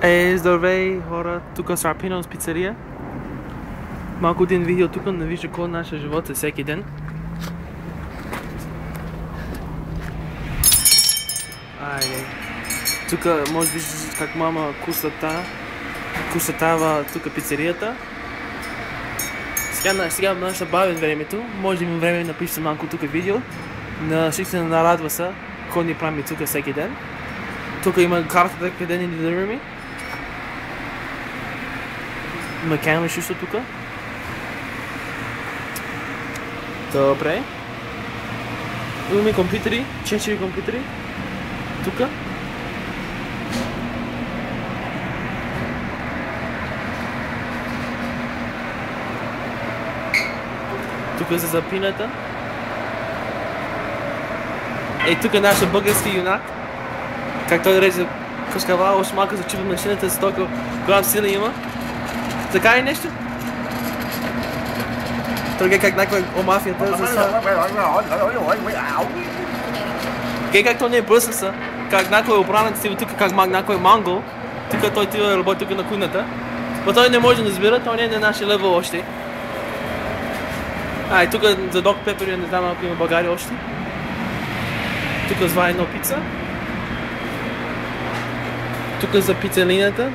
Здравей хора, тук е Сарпинос пицария. Малко един видео тук, не вижда какво нашия живот е всеки ден. Айде. Тук може да виждаш как мама кусатава тук пицарията. Сега ще бавим времето, може да имам време да напиша малко тук видео. Всички се нарадва са, какво ни правим тук всеки ден. Тук има картата къде ни делираме. Има камера също тук. Добре. Имаме компютри, 4 компютри. Тук. Тук е за запината. Тук е нашия български юнак. Как той реже кашкавал, още малко зачупва машината, за толкова голям сила има. Така ли нещо? Той гледа как някой о мафията за са. Гледа как той не е бръсна са. Как някой обранът си тук, как някой мангол. Тук той тива работи тук на кухнята. Но той не може да разбира, той не е на нашия левел още. Тук за Док Пепер, не знам ако има България още. Тук звае едно пица. Тук за пицелинята.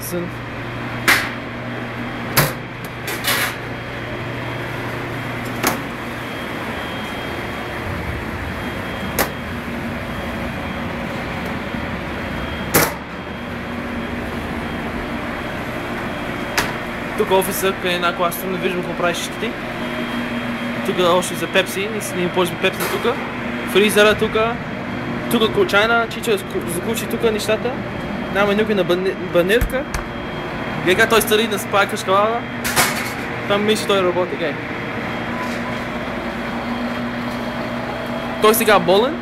Тук офиса, къде една класа, не виждам какво правиш ти. Тук още за пепси, ние ползваме пепси тук. Фризера тук. Тук колчайна, чича закучи тук нещата. Няма никой на банерка. Гледа той стари да спае кашкавала. Там мисля той работи, гледа. Той сега болен.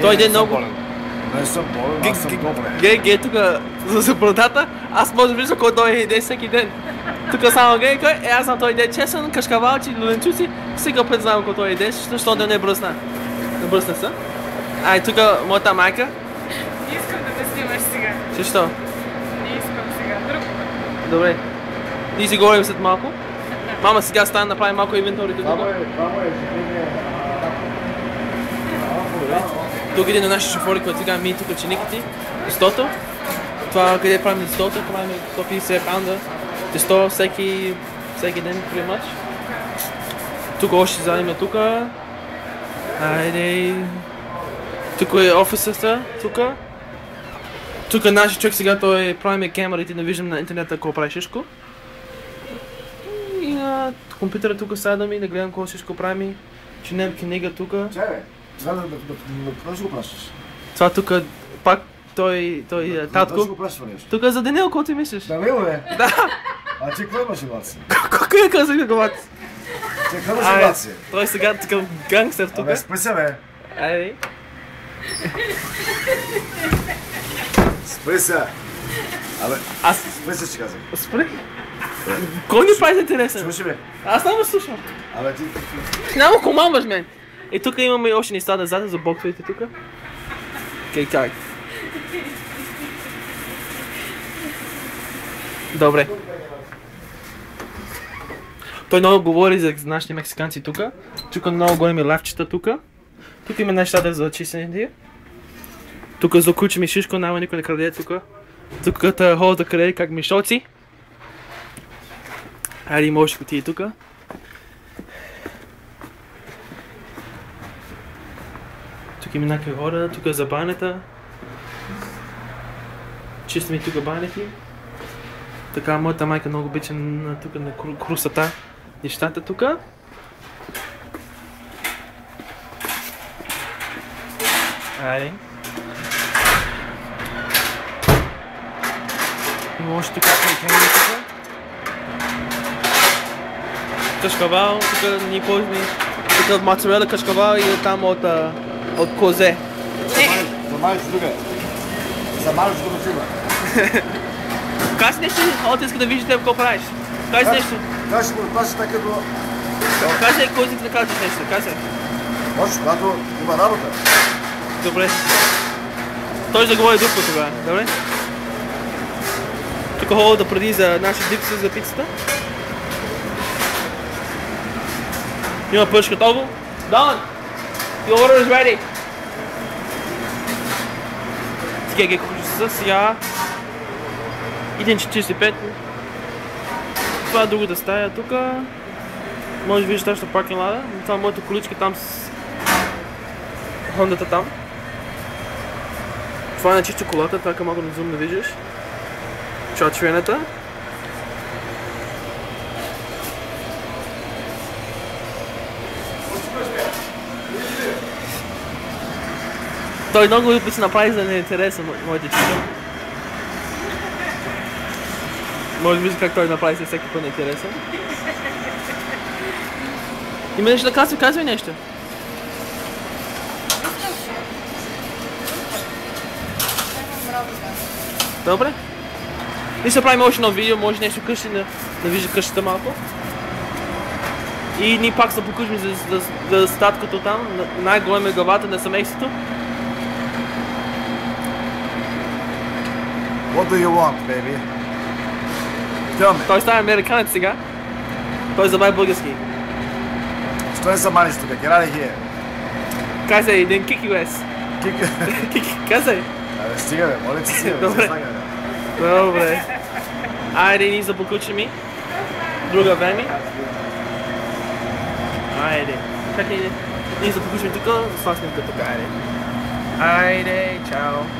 Той иде много... Не съм болен, аз съм добре. Гледа тук за брадата. Аз може да виждам кой той иде всеки ден. Тук само гледа, аз съм той иде чесън, кашкавалчи, люленчуци. Сега предзнавам кой той иде, защото да не бръсна. Не бръсна са. Тук моята майка. Не искам да те снимаш сега. Защо? Не искам сега. Друг. Добре. Ние си говорим след малко. Мама сега стане да направи малко инвентори тук. Тук един на нашите шофьори, който сега ми тук учениките. Тестото. Това къде правим тестото, правим 150 паунда. Тесто всеки ден приемач. Тук още заедно тук. Айде. Тук е офисата, тук. Тук е нашия човек сега, той правим камерите, да виждам на интернета какво прави всичко. И на компютъра тук сядаме, да гледам какво всичко правим. Чинем книга тук. Чай, това да ще го пращаш? Това тук пак той е татко. Да ще го пращаш нещо? Тук е за Данил, какво ти мислиш? Данил бе? Да! А ти какво имаш глад си? Кой е казах глад? Ти какво имаш глад си? Той сега такъв гангстер тук. Абе спи се бе! Айде. Спи се! Абе, Аз... спи се, ще казах. Спри? Кой ни прави интересен? Слушай бе! Аз само слушам. Абе ти... Няма командваш мен. Тук имаме още неща назад за боксовете тук. Как? Добре. Той много говори за нашите мексиканци тук. Тук много големи лавчета тук. Тук има нещата за чистене. Тук закучим и всичко, няма никой да краде тук. Тук като хора да краде как мишоци. Айде може да отиде тук. Тук има някакви хора, тук е за банята. Чистим и тук баните. Така, моята майка много обича тук на крусата. Нещата тук. Айде. Има още тук камери тук. Кашкавал, тук ни ползваме. Тук от моцарела кашкавал и там от козе. Замажеш друга. Замажеш друга фига. Кажи нещо, хората иска да виждате какво правиш. Кажи нещо. Кажи го, кажи така до... Кажи кой искате да кажеш нещо, кажи. Може, когато има работа. Добре. Той ще говори друг път тогава, добре? алкохол да преди за нашия дипси за пицата. Има поръчка готово. Don! Your order is ready! Сега ги куча сега. 1.45. Това е другата стая тук. Може да видиш нашата паркинг лада. Това е моята количка там с Хондата там. Това е на чисто колата, така малко на зум да виждаш. Чачвената. Той много опит се направи за неинтересен, моите чичо. Може да вижда как той направи се всеки път неинтересен. Има нещо да казвай нещо. Добре. И ще правим още едно видео, може нещо къщи да вижда къщата малко. И ние пак се покажем за статкото там, най-голем е главата на семейството. What do you want, baby? Tell me. Той става американец сега. Той забави български. Що не се маниш тук? Get out of here. Казай, then kick you ass. Казай. Абе, стига бе, моля ти стига бе. Добре. Добре. Айде, ние за покучи друга време. Айде. Как е? Ние за покучи тук, с това снимка тук, айде. Айде, чао.